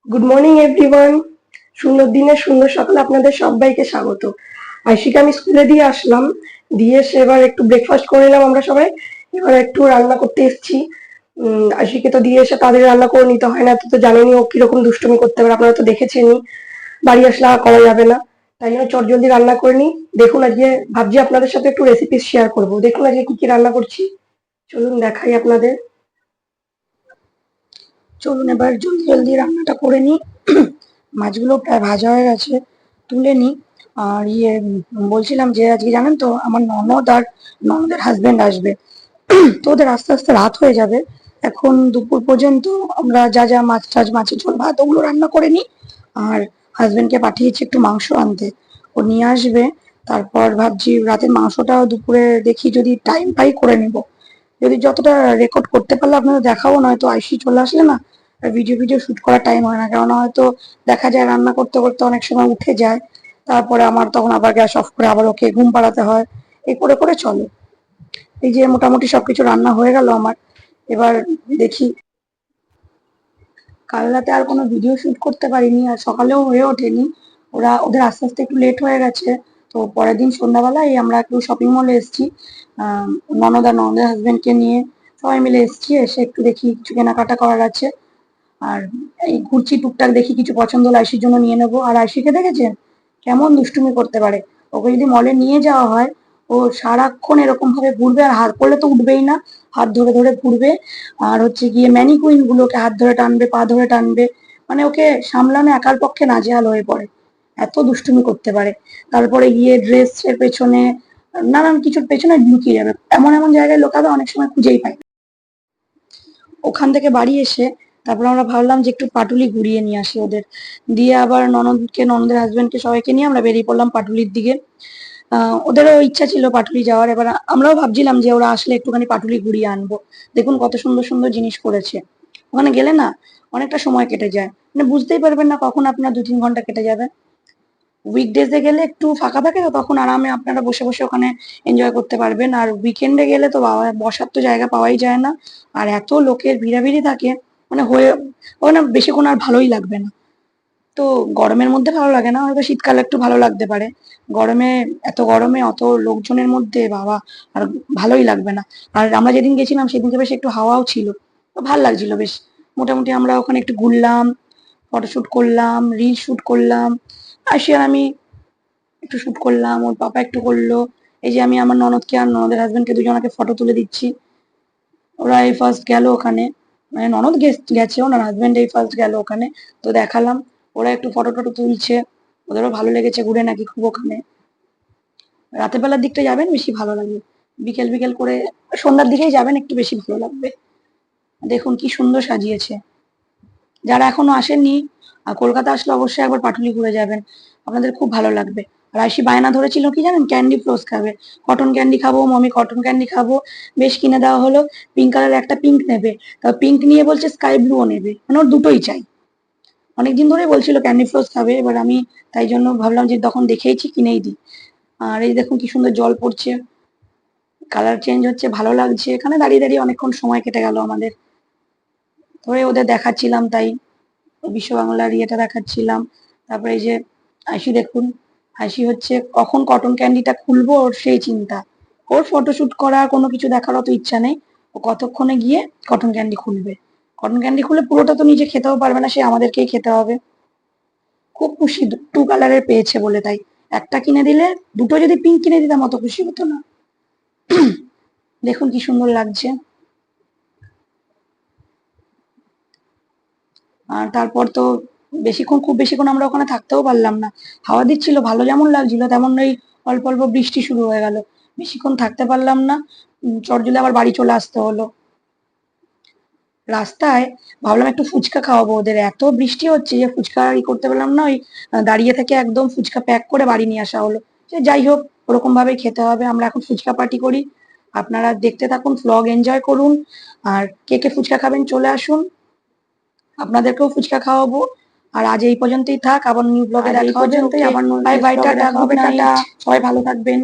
Good morning everyone. সুন্দর দিনের সুন্দর সকালে আপনাদের সবাইকে স্বাগত। আয়শিকে আমি স্কুলে দিয়ে আসলাম, দিয়ে এসে এবার একটু ব্রেকফাস্ট করে নিলাম আমরা সবাই। এবার একটু রান্না করতে এসেছি। আয়শিকে তো দিয়ে এসে তাদের রান্না করে নিতে হয় না, তো তো জানেনই ও কিরকম দুষ্টুমি করতে পারে, আপনারা তো দেখেছেনই। বাড়ি আসলে আর করা যাবে না, তাই জন্য চটজলদি রান্না করে নিই। দেখুন আজকে ভাবছি আপনাদের সাথে একটু রেসিপি শেয়ার করবো। দেখুন আজকে কি কি রান্না করছি, চলুন দেখাই আপনাদের। চলুন এবার জলদি জলদি রান্নাটা করে নিই। মাছগুলো প্রায় ভাজা হয়ে গেছে, তুলে নিই। আর বলছিলাম যে আজকে জানেন তো আমার ননদ আর ননদের হাজবেন্ড আসবে। তো ওদের আস্তে আস্তে রাত হয়ে যাবে। এখন দুপুর পর্যন্ত আমরা যা যা মাছ টাছ, মাছের ঝোল ভাত ওগুলো রান্না করে নিই। আর হাজবেন্ডকে পাঠিয়েছি একটু মাংস আনতে, ও নিয়ে আসবে। তারপর ভাবছি রাতের মাংসটাও দুপুরে দেখি যদি টাইম পাই করে নিব। যদি যতটা রেকর্ড করতে পারলে আপনাদের দেখাবো, নয়তো আইসি চলে আসলে না ভিডিও ভিডিও শুট করার টাইম হয় না। কেননা হয়তো দেখা যায় রান্না করতে করতে অনেক সময় উঠে যায়, তারপরে আমার তখন আবার গ্যাস অফ করে আবার ওকে ঘুম পাড়াতে হয়। এই করে করে চলে। এই যে মোটামুটি সবকিছু রান্না হয়ে গেল আমার। এবার দেখি, কাল রাতে আর কোনো ভিডিও শুট করতে পারিনি, আর সকালেও হয়ে ওঠেনি। ওদের আস্তে আস্তে একটু লেট হয়ে গেছে। তো পরের দিন সন্ধ্যাবেলায় আমরা একটু শপিং মলে এসেছি। ননদ আর ননদের হাজবেন্ডকে নিয়ে সবাই মিলে এসেছি। এসে একটু দেখি কিছু কেনাকাটা করার আছে। আর এই ঘুরছি টুকটাক, দেখি কিছু পছন্দ হলে আয়ুষির জন্য নিয়ে নেবো। আর আয়ুষিকে দেখেছেন কেমন দুষ্টুমি করতে পারে? ওকে যদি মলে নিয়ে যাওয়া হয়, ও সারাক্ষণ এরকম ভাবে ঘুরবে, আর হাত করলে তো উঠবেই না, হাত ধরে ধরে ঘুরবে। আর হচ্ছে গিয়ে ম্যানিকুইন গুলোকে হাত ধরে টানবে, পা ধরে টানবে। মানে ওকে সামলানো একার পক্ষে নাজেহাল হয়ে পড়ে, এত দুষ্টুমি করতে পারে। তারপরে গিয়ে ড্রেস এর পেছনে, নানান কিছুর পেছনে লুকিয়ে যাবে, এমন এমন জায়গায় লোকাবে অনেক সময় খুঁজেই পাই। ওখান থেকে বাড়ি এসে তারপর আমরা ভাবলাম যে একটু পাটুলি ঘুরিয়ে নিয়ে আসি ওদের। দিয়ে আবার ননদকে, ননদের হাজবেন্ডকে সবাইকে নিয়ে আমরা বেরিয়ে পড়লাম পাটুলির দিকে। ওদেরও ইচ্ছা ছিল পাটুলি যাওয়ার। এবার আমরাও ভাবছিলাম যে ওরা আসলে একটুখানি পাটুলি ঘুরিয়ে আনবো। দেখুন কত সুন্দর সুন্দর জিনিস করেছে। ওখানে গেলে না অনেকটা সময় কেটে যায়, মানে বুঝতেই পারবেন না কখন আপনার 2-3 ঘন্টা কেটে যাবে। উইকডেজে গেলে একটু ফাঁকা থাকে, তো তখন আরামে আপনারা বসে বসে ওখানে এনজয় করতে পারবেন। আর উইকেন্ডে গেলে তো বাবা, বসার তো জায়গা পাওয়াই যায় না। আর এত লোকের ভিড়াভিড়ি থাকে, মানে ওখানে বেশিক্ষণ আর ভালোই লাগবে না। তো গরমের মধ্যে ভালো লাগে না, হয়তো শীতকালে একটু ভালো লাগতে পারে। গরমে, এত গরমে অত লোকজনের মধ্যে বাবা আর ভালোই লাগবে না। আর আমরা যেদিন গেছিলাম সেদিনকে বেশ একটু হাওয়াও ছিল, তো ভাল লাগছিল বেশ। মোটামুটি আমরা ওখানে একটু ঘুরলাম, ফটোশুট করলাম, রিল শুট করলাম। আয়ুষি আর আমি একটু শুট করলাম, ওর পাপা একটু করলো। এই যে আমি আমার ননদকে আর ননদের হাজবেন্ডকে দুজনকে ফটো তুলে দিচ্ছি। ওরা এই ফার্স্ট গেল ওখানে, মানে ননদ গেছে, ওনার হাজবেন্ড এই ফার্স্ট গেল ওখানে। তো দেখালাম, ওরা একটু ফটো টটো তুলছে। ওদেরও ভালো লেগেছে ঘুরে নাকি খুব ওখানে। রাতের বেলার দিকটা যাবেন বেশি ভালো লাগবে, বিকেল বিকেল করে সন্ধ্যার দিকেই যাবেন, একটু বেশি ভালো লাগবে। দেখুন কি সুন্দর সাজিয়েছে। যারা এখনো আসেননি, কলকাতা আসলে অবশ্যই একবার পাটুলি ঘুরে যাবেন, আপনাদের খুব ভালো লাগবে। আর আয়ুষি বায়না ধরেছিল কি জানেন, ক্যান্ডি ফ্লোস খাবে। কটন ক্যান্ডি খাবো মমি, কটন ক্যান্ডি খাবো। বেশ কিনে দেওয়া হলো। পিঙ্ক কালারের একটা পিঙ্ক নেবে, তা পিঙ্ক নিয়ে বলছে স্কাই ব্লুও নেবে, মানে ওর দুটোই চাই। অনেকদিন ধরেই বলছিল ক্যান্ডি ফ্লোস খাবে, এবার আমি তাই জন্য ভাবলাম যে তখন দেখেইছি কিনেই দিই। আর এই দেখুন কি সুন্দর জল পড়ছে, কালার চেঞ্জ হচ্ছে, ভালো লাগছে। এখানে দাঁড়িয়ে দাঁড়িয়ে অনেকক্ষণ সময় কেটে গেল আমাদের। ধরে ওদের দেখাচ্ছিলাম, তাই বিশ্ব বাংলার ইয়েটা দেখাচ্ছিলাম। তারপরে এই যে আয়ুষি দেখুন, আয়ুষি হচ্ছে কখন কটন ক্যান্ডিটা খুলবো ওর সেই চিন্তা। ওর ফটোশুট করা কোনো কিছু দেখার অত ইচ্ছা নেই, ও কতক্ষণে গিয়ে কটন ক্যান্ডি খুলবে। কটন ক্যান্ডি খুলে পুরোটা তো নিজে খেতেও পারবে না, সে আমাদেরকেই খেতে হবে। খুব খুশি 2 কালারের পেয়েছে বলে, তাই একটা কিনে দিলে, দুটো যদি পিঙ্ক কিনে দিতাম অত খুশি হতো না। দেখুন কি সুন্দর লাগছে। আর তারপর তো খুব বেশিক্ষণ আমরা ওখানে থাকতেও পারলাম না। হাওয়া দিচ্ছিল ভালো, যেমন লাগছিল তেমন ওই অল্প অল্প বৃষ্টি শুরু হয়ে গেল, বেশিক্ষণ থাকতে পারলাম না। চটজলদি আবার বাড়ি চলে আসতে হলো। রাস্তায় ভাবলাম একটু ফুচকা খাওয়াবো ওদের, এত বৃষ্টি হচ্ছে যে ফুচকা করতে পারলাম না। ওই দাঁড়িয়ে থেকে একদম ফুচকা প্যাক করে বাড়ি নিয়ে আসা হলো। যে যাই হোক, ওরকম ভাবেই খেতে হবে। আমরা এখন ফুচকা পার্টি করি, আপনারা দেখতে থাকুন, ভ্লগ এনজয় করুন। আর কে কে ফুচকা খাবেন চলে আসুন, আপনাদেরকেও ফুচকা খাওয়াবো। আর আজ এই পর্যন্তই থাক, আবার নিউ ব্লগে দেখা হবে। Bye bye, tata, good night, সবাই ভালো থাকবেন।